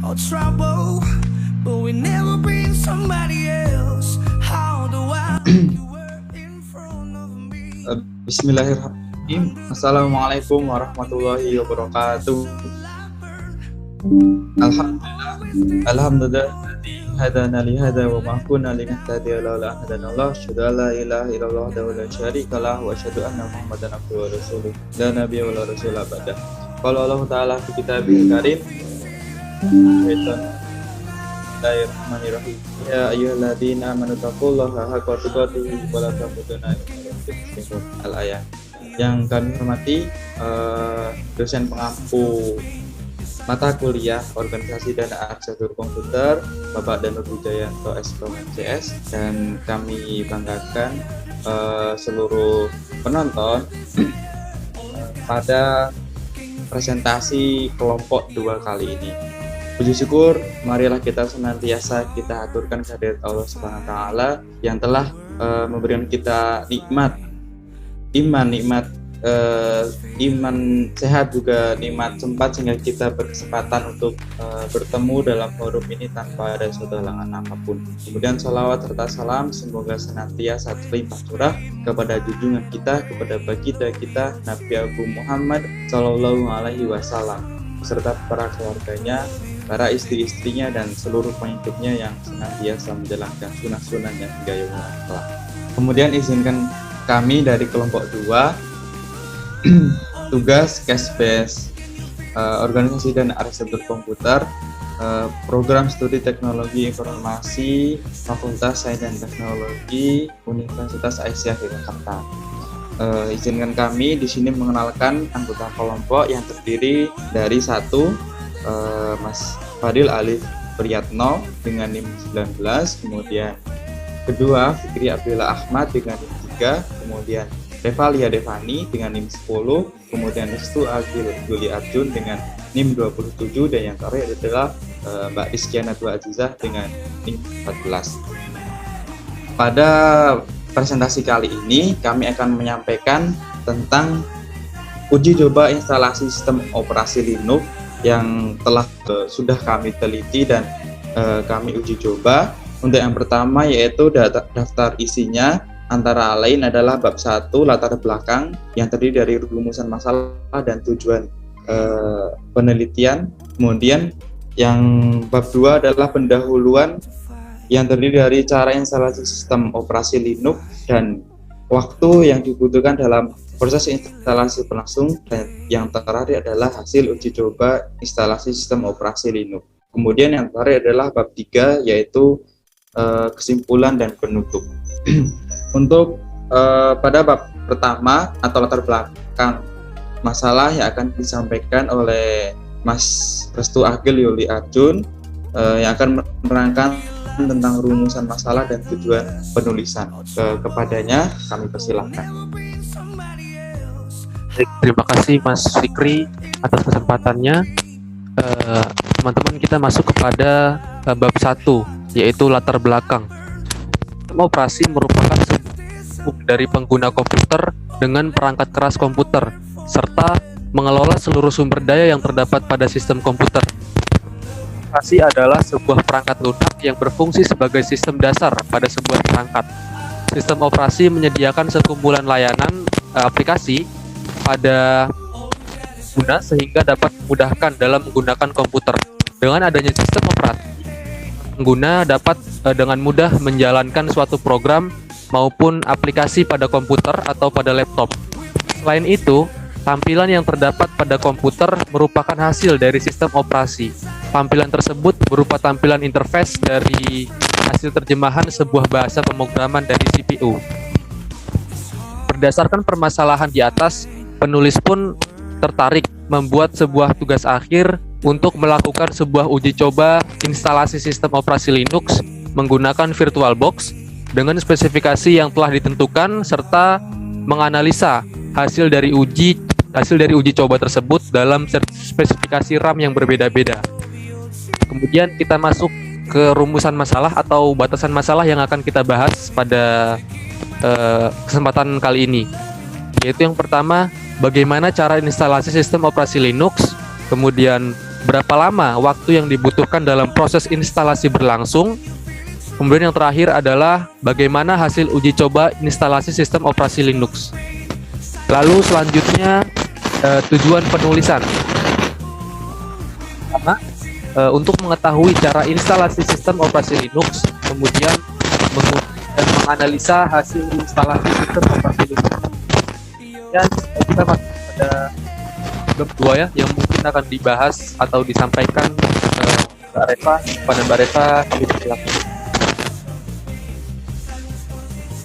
or trouble, but we never been somebody else. How do I you were in front of me? Bismillahirrahmanirrahim. Assalamualaikum warahmatullahi wabarakatuh. Alhamdulillah hadana li hada wa ma kunna linahtadiya laula an hadanallah. Asyhadu an la ilaha illallah wa la syarika lah wa asyhadu anna Muhammadan abduhu wa rasuluh. La nabiyya wa la rasula ba'da. Qala Allah Ta'ala fi kitabihil karim. Bismillahirrahmanirrahim. Ya ayyuhalladzina amanu taqullaha haqqa tuqatih wa la tamutunna illa wa antum muslimun. Al-ayat. Yang kami hormati dosen pengampu mata kuliah Organisasi dan Arsitektur Komputer Bapak Danur Wijayanto SPMCS, dan kami banggakan seluruh penonton pada presentasi kelompok 2 kali ini. Puji syukur, marilah kita senantiasa kita aturkan kehadirat Allah Subhanahu wa taala yang telah memberikan kita nikmat iman sehat, juga nikmat sempat sehingga kita berkesempatan untuk bertemu dalam forum ini tanpa ada suatu halangan apapun. Kemudian sholawat serta salam semoga senantiasa terlimpah curah kepada junjungan kita, kepada baginda kita Nabi Abu Muhammad Sallallahu Alaihi Wasallam beserta para keluarganya, para istri-istrinya, dan seluruh pengikutnya yang senantiasa menjalankan sunnah-sunnahnya hingga yaumul akhir. Kemudian izinkan kami dari kelompok 2 tugas Cashbase Organisasi dan Arsitektur Komputer, Program Studi Teknologi Informasi, Fakultas Sains dan Teknologi Universitas Aisyah Yogyakarta. Izinkan kami di sini mengenalkan anggota kelompok yang terdiri dari 1 Mas Fadil Alif Priyatno dengan NIM 19, kemudian kedua Fikri Abdullah Ahmad dengan NIM 3, kemudian Revalia Devani dengan NIM 10, kemudian Restu Agil Juli Arjun dengan NIM 27, dan yang terakhir adalah Mbak Rizkiana Dua Azizah dengan NIM 14. Pada presentasi kali ini kami akan menyampaikan tentang uji coba instalasi sistem operasi Linux yang telah sudah kami teliti dan kami uji coba. Untuk yang pertama yaitu daftar isinya antara lain adalah bab 1 latar belakang yang terdiri dari rumusan masalah dan tujuan penelitian. Kemudian yang bab 2 adalah pendahuluan yang terdiri dari cara instalasi sistem operasi Linux dan waktu yang dibutuhkan dalam proses instalasi berlangsung, dan yang terakhir adalah hasil uji coba instalasi sistem operasi Linux. Kemudian yang terakhir adalah bab 3 yaitu kesimpulan dan penutup. Untuk pada bab pertama atau latar belakang masalah yang akan disampaikan oleh Mas Restu Agil Yuli Arjun yang akan menerangkan tentang rumusan masalah dan tujuan penulisan. Kepadanya kami persilahkan. Terima kasih Mas Fikri atas kesempatannya. Teman-teman, kita masuk kepada bab 1 yaitu latar belakang. Sistem operasi merupakan dari pengguna komputer dengan perangkat keras komputer serta mengelola seluruh sumber daya yang terdapat pada sistem komputer. Operasi adalah sebuah perangkat lunak yang berfungsi sebagai sistem dasar pada sebuah perangkat. Sistem operasi menyediakan sekumpulan layanan aplikasi pada pengguna sehingga dapat memudahkan dalam menggunakan komputer. Dengan adanya sistem operasi, pengguna dapat dengan mudah menjalankan suatu program maupun aplikasi pada komputer atau pada laptop. Selain itu, tampilan yang terdapat pada komputer merupakan hasil dari sistem operasi. Tampilan tersebut berupa tampilan interface dari hasil terjemahan sebuah bahasa pemrograman dari CPU. Berdasarkan permasalahan di atas, penulis pun tertarik membuat sebuah tugas akhir untuk melakukan sebuah uji coba instalasi sistem operasi Linux menggunakan VirtualBox dengan spesifikasi yang telah ditentukan serta menganalisa hasil dari uji coba tersebut dalam spesifikasi RAM yang berbeda-beda. Kemudian kita masuk ke rumusan masalah atau batasan masalah yang akan kita bahas pada kesempatan kali ini. Yaitu yang pertama, bagaimana cara instalasi sistem operasi Linux, kemudian berapa lama waktu yang dibutuhkan dalam proses instalasi berlangsung. Kemudian yang terakhir adalah bagaimana hasil uji coba instalasi sistem operasi Linux. Lalu selanjutnya tujuan penulisan. Karena untuk mengetahui cara instalasi sistem operasi Linux, kemudian dan menganalisa hasil instalasi sistem operasi Linux. Dan kita masuk pada bab 2 ya, yang mungkin akan dibahas atau disampaikan kepada Mbak Reva.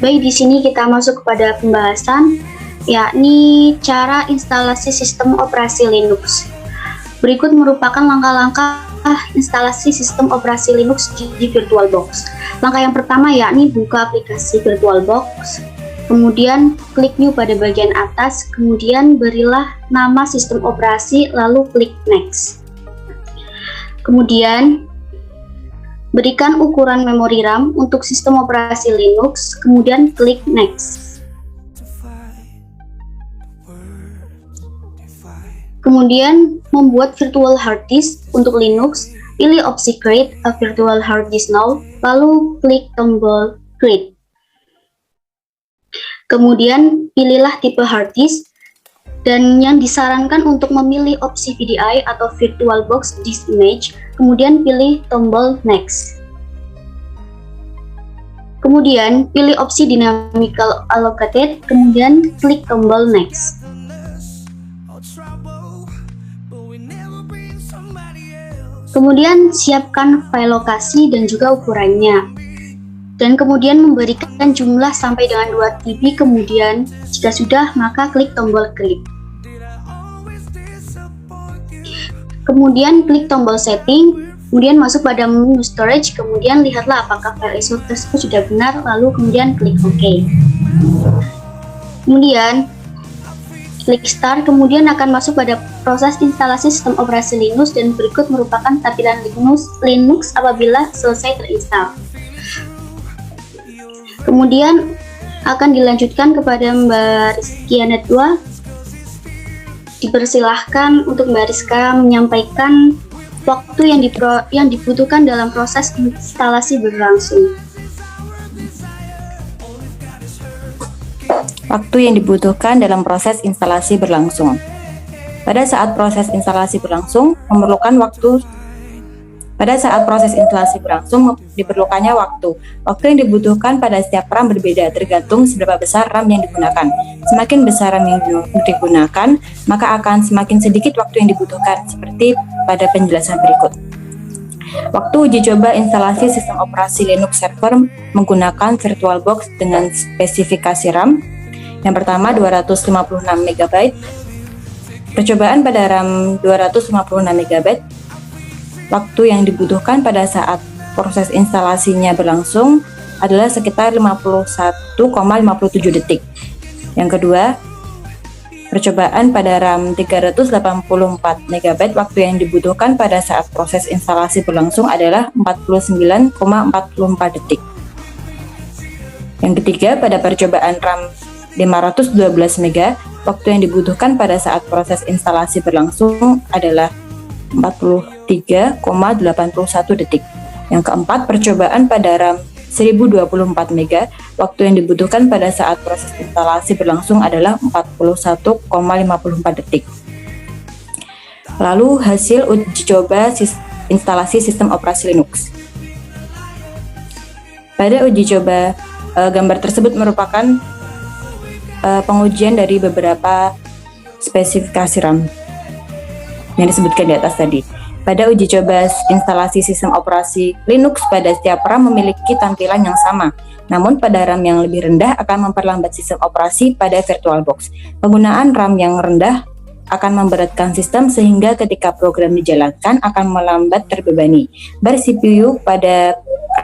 Baik, di sini kita masuk kepada pembahasan, yakni cara instalasi sistem operasi Linux. Berikut merupakan langkah-langkah instalasi sistem operasi Linux di VirtualBox. Langkah yang pertama yakni buka aplikasi VirtualBox, kemudian klik New pada bagian atas, kemudian berilah nama sistem operasi, lalu klik Next. Kemudian berikan ukuran memori RAM untuk sistem operasi Linux, kemudian klik Next. Kemudian membuat virtual hard disk untuk Linux, pilih opsi Create a virtual hard disk now, lalu klik tombol Create. Kemudian pilihlah tipe hard disk, dan yang disarankan untuk memilih opsi VDI atau VirtualBox Disk Image, kemudian pilih tombol Next. Kemudian pilih opsi Dynamical Allocated, kemudian klik tombol Next. Kemudian siapkan file lokasi dan juga ukurannya. Dan kemudian memberikan jumlah sampai dengan 2 TB, kemudian jika sudah maka klik tombol Create. Kemudian klik tombol Setting, kemudian masuk pada menu Storage, kemudian lihatlah apakah file ISO tersebut sudah benar, lalu kemudian klik OK. Kemudian klik Start, kemudian akan masuk pada proses instalasi sistem operasi Linux, dan berikut merupakan tampilan Linux apabila selesai terinstall. Kemudian akan dilanjutkan kepada Mbak Rizky Anadwa. Dipersilahkan untuk Mbak Rizka menyampaikan waktu yang dibutuhkan dalam proses instalasi berlangsung. Waktu yang dibutuhkan dalam proses instalasi berlangsung. Pada saat proses instalasi berlangsung, diperlukannya waktu. Waktu yang dibutuhkan pada setiap RAM berbeda, tergantung seberapa besar RAM yang digunakan. Semakin besar RAM yang digunakan, maka akan semakin sedikit waktu yang dibutuhkan, seperti pada penjelasan berikut. Waktu uji coba instalasi sistem operasi Linux server menggunakan VirtualBox dengan spesifikasi RAM. Yang pertama 256 MB. Percobaan pada RAM 256 MB. Waktu yang dibutuhkan pada saat proses instalasinya berlangsung adalah sekitar 51,57 detik. Yang kedua, percobaan pada RAM 384 MB, waktu yang dibutuhkan pada saat proses instalasi berlangsung adalah 49,44 detik. Yang ketiga, pada percobaan RAM 512 MB, waktu yang dibutuhkan pada saat proses instalasi berlangsung adalah 43,81 detik. Yang keempat, percobaan pada RAM 1024 MB, waktu yang dibutuhkan pada saat proses instalasi berlangsung adalah 41,54 detik. Lalu hasil uji coba instalasi sistem operasi Linux. Pada uji coba, gambar tersebut merupakan pengujian dari beberapa spesifikasi RAM yang disebutkan di atas tadi. Pada uji coba instalasi sistem operasi Linux, pada setiap RAM memiliki tampilan yang sama. Namun pada RAM yang lebih rendah akan memperlambat sistem operasi pada VirtualBox. Penggunaan RAM yang rendah akan memberatkan sistem sehingga ketika program dijalankan akan melambat terbebani. Bar CPU pada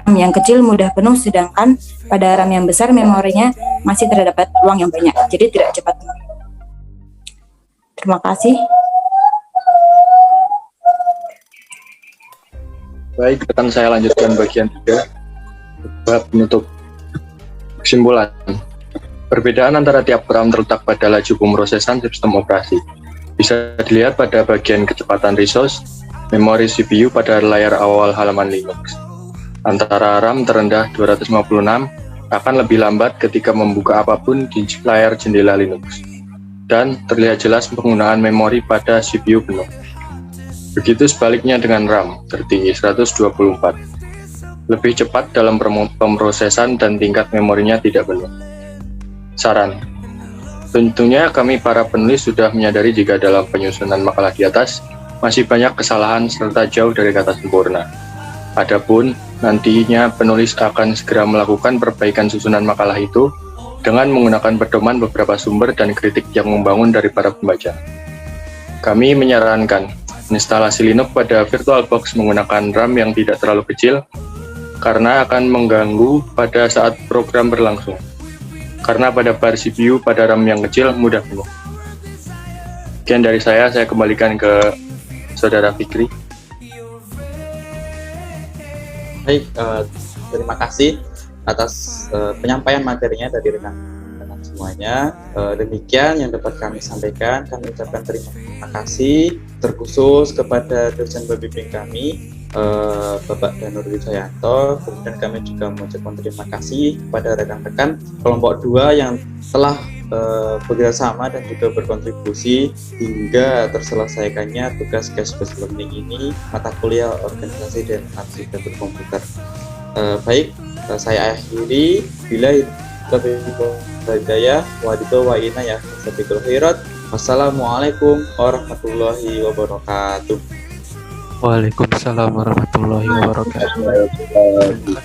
RAM yang kecil mudah penuh, sedangkan pada RAM yang besar memorinya masih terdapat ruang yang banyak, jadi tidak cepat penuh. Terima kasih. Baik, akan saya lanjutkan bagian 3, bab penutup. Kesimpulan. Perbedaan antara tiap RAM terletak pada laju pemrosesan sistem operasi. Bisa dilihat pada bagian kecepatan resource, memori CPU pada layar awal halaman Linux. Antara RAM terendah 256 akan lebih lambat ketika membuka apapun di layar jendela Linux. Dan terlihat jelas penggunaan memori pada CPU penuh. Begitu sebaliknya dengan RAM, tertinggi 124. Lebih cepat dalam pemrosesan dan tingkat memorinya tidak penuh. Saran. Tentunya kami para penulis sudah menyadari jika dalam penyusunan makalah di atas masih banyak kesalahan serta jauh dari kata sempurna. Adapun nantinya penulis akan segera melakukan perbaikan susunan makalah itu dengan menggunakan pedoman beberapa sumber dan kritik yang membangun dari para pembaca. Kami menyarankan instalasi Linux pada VirtualBox menggunakan RAM yang tidak terlalu kecil karena akan mengganggu pada saat program berlangsung. Karena pada bar CPU pada RAM yang kecil mudah penuh. Sekian dari saya kembalikan ke Saudara Fikri. Baik, terima kasih atas penyampaian materinya dari rekan-rekan semuanya. Demikian yang dapat kami sampaikan. Kami ucapkan terima kasih terkhusus kepada dosen pembimbing kami, Bapak Danur Wijayanto. Kemudian kami juga mengucapkan terima kasih kepada rekan-rekan kelompok 2 yang telah bekerja sama dan juga berkontribusi hingga terselesaikannya tugas cash-based learning ini, mata kuliah organisasi dan arsitektur komputer. Baik, saya akhiri. Bila lebih hidayah wadito wa ina ya sabiqul khairat. Wassalamualaikum warahmatullahi wabarakatuh. Waalaikumsalam warahmatullahi wabarakatuh.